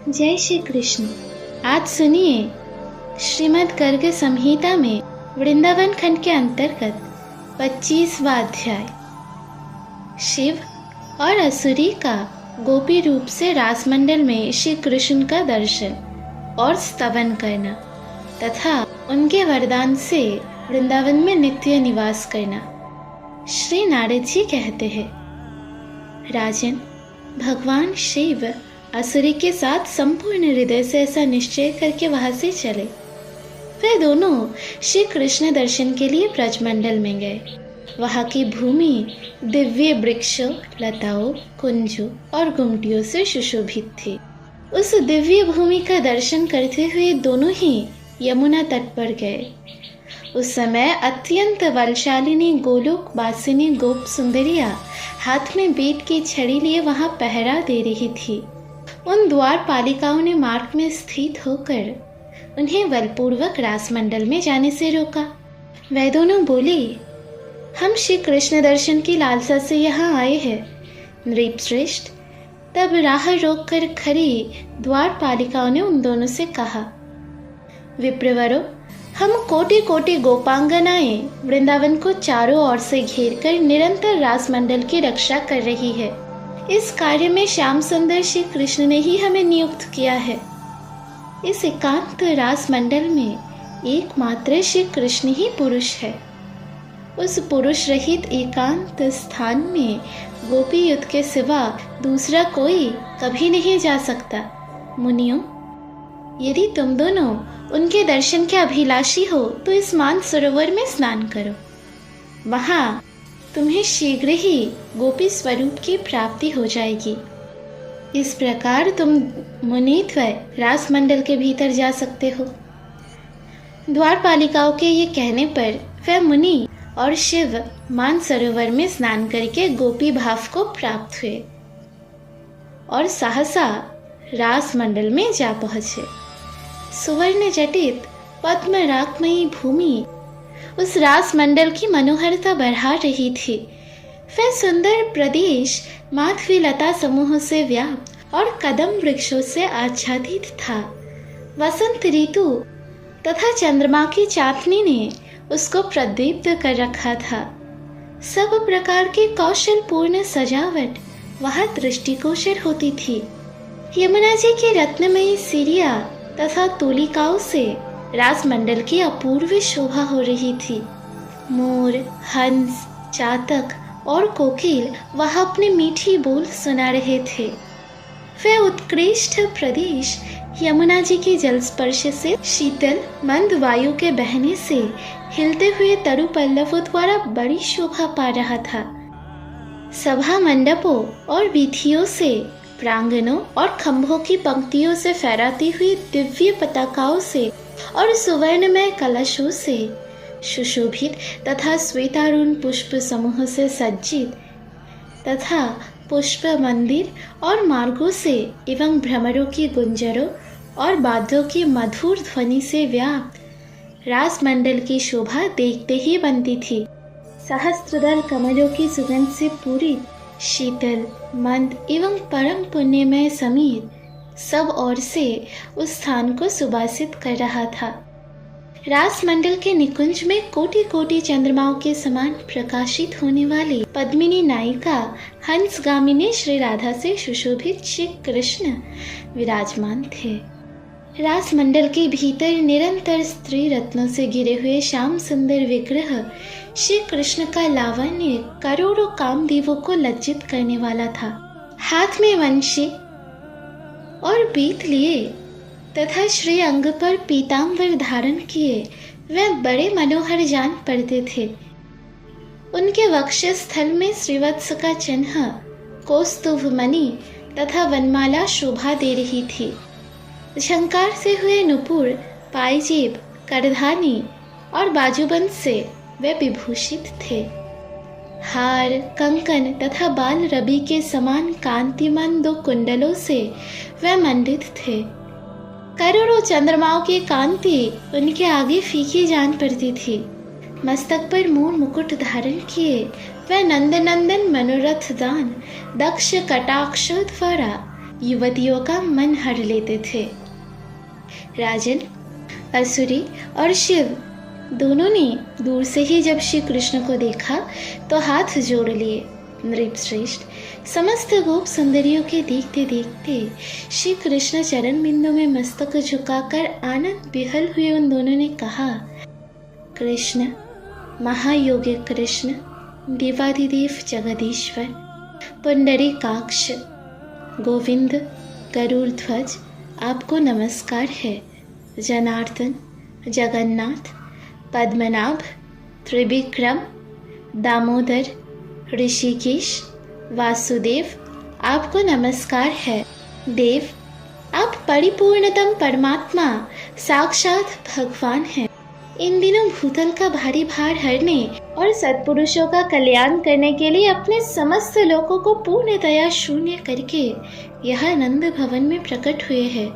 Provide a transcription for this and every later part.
जय श्री कृष्ण। आज सुनिए श्रीमद् गर्ग संहिता में वृंदावन खंड के अंतर्गत 25वां अध्याय। शिव और असुरी का गोपी रूप से रासमंडल में श्री कृष्ण का दर्शन और स्तवन करना तथा उनके वरदान से वृंदावन में नित्य निवास करना। श्री नारद जी कहते हैं, राजन, भगवान शिव असुरी के साथ संपूर्ण हृदय से ऐसा निश्चय करके वहां से चले। वे दोनों श्री कृष्ण दर्शन के लिए ब्रजमंडल में गए। वहां की भूमि दिव्य वृक्षों, लताओं, कुंजों और गुमटियों से सुशोभित थी। उस दिव्य भूमि का दर्शन करते हुए दोनों ही यमुना तट पर गए। उस समय अत्यंत बलशालिनी गोलोक वासिनी गोप सुंदरिया हाथ में बेट की छड़ी लिए वहां पहरा दे रही थी। उन द्वार पालिकाओं ने मार्ग में स्थित होकर उन्हें बलपूर्वक रासमंडल में जाने से रोका। वह दोनों बोले, हम श्री कृष्ण दर्शन की लालसा से यहाँ आए हैं। नृपश्रेष्ठ, तब राह रोक कर खड़ी द्वार पालिकाओं ने उन दोनों से कहा, विप्रवरों, हम कोटि कोटि गोपांगनाएं वृंदावन को चारों ओर से घेर कर निरंतर रासमंडल की रक्षा कर रही है। इस कार्य में श्याम सुंदर श्री कृष्ण ने ही हमें नियुक्त किया है। इस एकांत रासमंडल में एकमात्र श्री कृष्ण ही पुरुष है। उस पुरुष रहित एकांत स्थान में गोपी युद्ध के सिवा दूसरा कोई कभी नहीं जा सकता। मुनियों, यदि तुम दोनों उनके दर्शन के अभिलाषी हो तो इस मान सरोवर में स्नान करो। वहां तुम्हें शीघ्र ही गोपी स्वरूप की प्राप्ति हो जाएगी। इस प्रकार तुम मुनिद्वय रासमंडल के भीतर जा सकते हो। द्वारपालिकाओं के ये कहने पर वह मुनि और शिव मान सरोवर में स्नान करके गोपी भाव को प्राप्त हुए और सहसा रासमंडल में जा पहुंचे। सुवर्ण जटित पद्म रागमयी भूमि उस रासमंडल की मनोहरता बढ़ा रही थी। वह सुंदर प्रदेश माधवी लता समूह से व्याप्त और कदम वृक्षों से आच्छादित था। वसंत ऋतु तथा चंद्रमा की चांदनी ने उसको प्रदीप्त कर रखा था। सब प्रकार की कौशलपूर्ण सजावट वहां दृष्टिगोचर होती थी। यमुना जी की रत्नमयी सीढ़ियां तथा तूलिकाओं से रासमंडल की अपूर्व शोभा हो रही थी। मोर, हंस, चातक और कोकिल वहां अपने मीठी बोल सुना रहे थे। वह उत्कृष्ट प्रदेश यमुना जी के जल स्पर्श से शीतल मंद वायु के बहने से हिलते हुए तरु पल्लवों द्वारा बड़ी शोभा पा रहा था। सभा मंडपों और वीथियों से, प्रांगणों और खंभों की पंक्तियों से फहराती हुई दिव्य पताकाओं से और सुवर्णमय कलशों से सुशोभित तथा श्वेतारुण पुष्प समूह से सज्जित तथा पुष्प मंदिर और मार्गों से एवं भ्रमरों की गुंजरों और वाद्यों की मधुर ध्वनि से व्याप्त रासमंडल की शोभा देखते ही बनती थी। सहस्त्रदल कमलों की सुगंध से पूरी शीतल, मंद एवं परम पुण्यमय समीर सब ओर से उस स्थान को सुबासित कर रहा था। रासमंडल के निकुंज में कोटि कोटि चंद्रमाओं के समान प्रकाशित होने वाली पद्मिनी नायिका हंसगामिनी श्री राधा से सुशोभित श्री कृष्ण विराजमान थे। रासमंडल के भीतर निरंतर स्त्री रत्नों से घिरे हुए श्याम सुंदर विग्रह श्री कृष्ण का लावण्य करोड़ों कामदेवों को लज्जित करने वाला था। हाथ में वंशी और बीत लिए तथा श्री अंग पर पीतांबर धारण किए वह बड़े मनोहर जान पड़ते थे। उनके वक्षस्थल में श्रीवत्स का चिन्ह, कौस्तुभ मणि तथा वनमाला शोभा दे रही थी। झंकार से हुए नुपुर, पायजेब, करधानी और बाजूबंद से वे विभूषित थे। हार, कंकन तथा बाल रबी के समान कांतिमान दो कुंडलों से वे मंडित थे। करोड़ों चंद्रमाओं की कांति उनके आगे फीकी जान पड़ती थी। मस्तक पर मोर मुकुट धारण किए वह नंदनंदन मनोरथ दान दक्ष कटाक्ष द्वारा युवतियों का मन हर लेते थे। राजन, असुरी और शिव दोनों ने दूर से ही जब श्री कृष्ण को देखा तो हाथ जोड़ लिए। नृपश्रेष्ठ समस्त गोप सुंदरियों के देखते देखते श्री कृष्ण चरण बिंदु में मस्तक झुकाकर आनंद विहल हुए उन दोनों ने कहा, कृष्ण, महायोगी कृष्ण, देवाधिदेव जगदीश्वर, पुंडरीकाक्ष, गोविंद, गरुड़ ध्वज, आपको नमस्कार है। जनार्दन, जगन्नाथ, पद्मनाभ, त्रिविक्रम, दामोदर, ऋषिकेश, वासुदेव, आपको नमस्कार है। देव, आप परिपूर्णतम परमात्मा साक्षात भगवान हैं। इन दिनों भूतल का भारी भार हरने और सत्पुरुषों का कल्याण करने के लिए अपने समस्त लोकों को पूर्णतया शून्य करके यह आनंद भवन में प्रकट हुए हैं।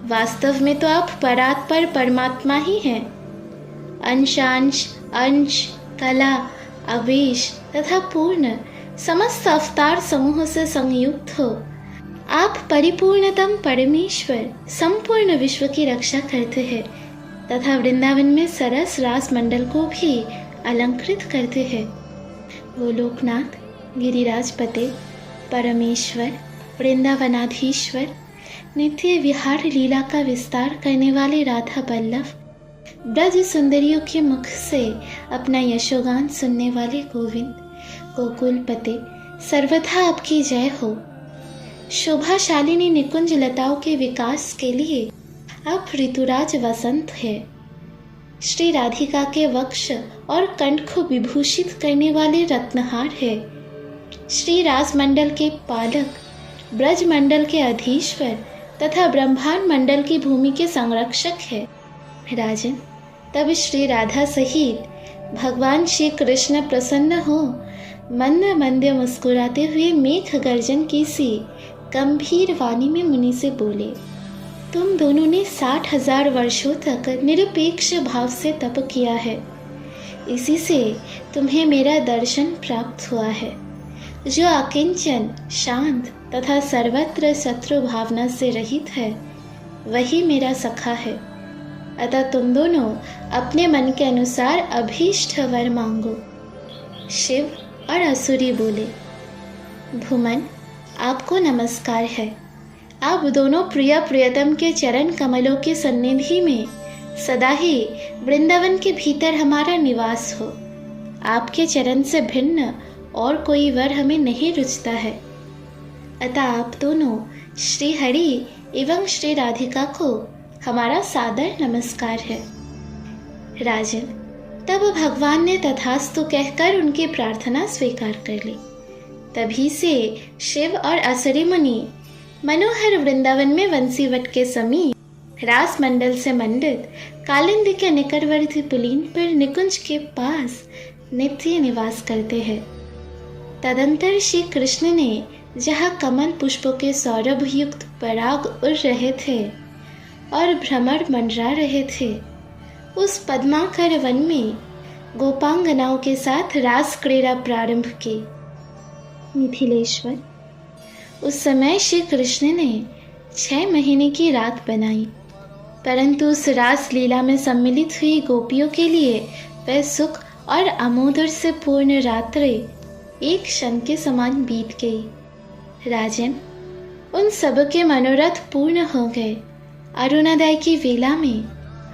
वास्तव में तो आप परात्पर परमात्मा ही हैं। अंशांश, अंश, कला, अवेश तथा पूर्ण समस्त अवतार समूह से संयुक्त हो आप परिपूर्णतम परमेश्वर संपूर्ण विश्व की रक्षा करते हैं तथा वृंदावन में सरस रास मंडल को भी अलंकृत करते हैं। गोलोकनाथ, गिरिराजपते, परमेश्वर, वृंदावनाधीश्वर, नित्य विहार लीला का विस्तार करने वाले राधा बल्लभ, ब्रज सुंदरियों के मुख से अपना यशोगान सुनने वाले गोविंद, गोकुलपते, सर्वथा आपकी जय हो। शोभाशालिनी निकुंज लताओं के विकास के लिए आप ऋतुराज वसंत है। श्री राधिका के वक्ष और कंठ को विभूषित करने वाले रत्नहार है। श्री रासमंडल के पालक, ब्रज मंडल के अधीश्वर तथा ब्रह्मांड मंडल की भूमि के संरक्षक है। राजन, तब श्री राधा सहित भगवान श्री कृष्ण प्रसन्न हो मंद मंद मुस्कुराते हुए मेघ गर्जन की सी गंभीर वाणी में मुनि से बोले, तुम दोनों ने 60,000 वर्षों तक निरपेक्ष भाव से तप किया है। इसी से तुम्हें मेरा दर्शन प्राप्त हुआ है। जो अकिंचन, शांत तथा सर्वत्र शत्रु भावना से रहित है वही मेरा सखा है। अतः तुम दोनों अपने मन के अनुसार अभीष्ट वर मांगो। शिव और असुरी बोले, भूमन, आपको नमस्कार है। आप दोनों प्रिय प्रियतम के चरण कमलों के सन्निधि में सदा ही वृंदावन के भीतर हमारा निवास हो। आपके चरण से भिन्न और कोई वर हमें नहीं रुचता है। अतः आप दोनों श्री हरि एवं श्री राधिका को हमारा सादर नमस्कार है। राजन, तब भगवान ने तथास्तु कहकर उनकी प्रार्थना स्वीकार कर ली। तभी से शिव और असुरी मुनि मनोहर वृंदावन में वंशीवट के समीप रास मंडल से मंडित कालिंदी के निकटवर्ती पुलीन पर निकुंज के पास नित्य निवास करते हैं। तदंतर श्री कृष्ण ने जहाँ कमल पुष्पों के सौरभ युक्त पराग उड़ रहे थे और भ्रमर मंडरा रहे थे, उस पद्माकर वन में गोपांगनाओं के साथ रास क्रीड़ा प्रारंभ की। मिथिलेश्वर, उस समय श्री कृष्ण ने 6 महीने की रात बनाई, परंतु उस रास लीला में सम्मिलित हुई गोपियों के लिए वह सुख और आमोदर से पूर्ण रात्रि एक क्षण के समान बीत गई। राजन, उन सब के मनोरथ पूर्ण हो गए। अरुणोदय की वेला में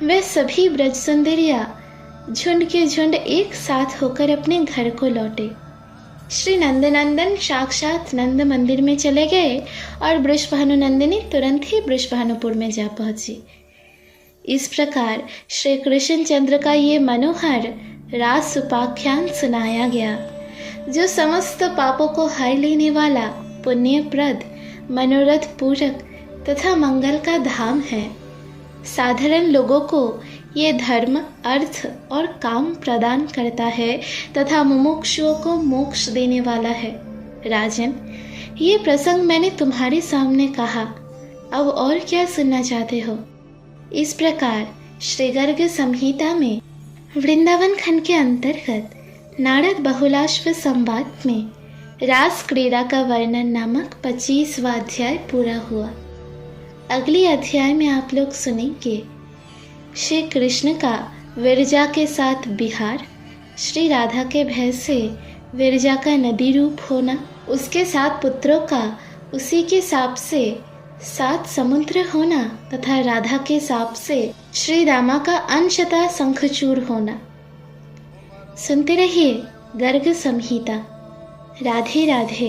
वे सभी ब्रज सुंदरिया झुंड के झुंड एक साथ होकर अपने घर को लौटे। श्री नंदनंदन साक्षात नंद मंदिर में चले गए और वृषभानुनंदिनी तुरंत ही वृषभानुपुर में जा पहुंची। इस प्रकार श्री कृष्ण चंद्र का ये मनोहर रास उपाख्यान सुनाया गया, जो समस्त पापों को हर लेने वाला पुण्यप्रद, मनोरथ पूरक तथा मंगल का धाम है। साधारण लोगों को ये धर्म, अर्थ और काम प्रदान करता है तथा मुमुक्षुओं को मोक्ष देने वाला है। राजन, ये प्रसंग मैंने तुम्हारे सामने कहा, अब और क्या सुनना चाहते हो? इस प्रकार श्री गर्ग संहिता में वृंदावन खंड के अंतर्गत नारद बहुलाश्व संवाद में रास क्रीड़ा का वर्णन नामक 25वां अध्याय पूरा हुआ। अगले अध्याय में आप लोग सुनेंगे श्री कृष्ण का विरजा के साथ विहार, श्री राधा के भय से विरजा का नदी रूप होना, उसके 7 पुत्रों का उसी के शाप से 7 समुद्र होना तथा राधा के शाप से श्री रामा का अंशतः शंखचूर होना। सुनते रहिए गर्ग संहिता। राधे राधे।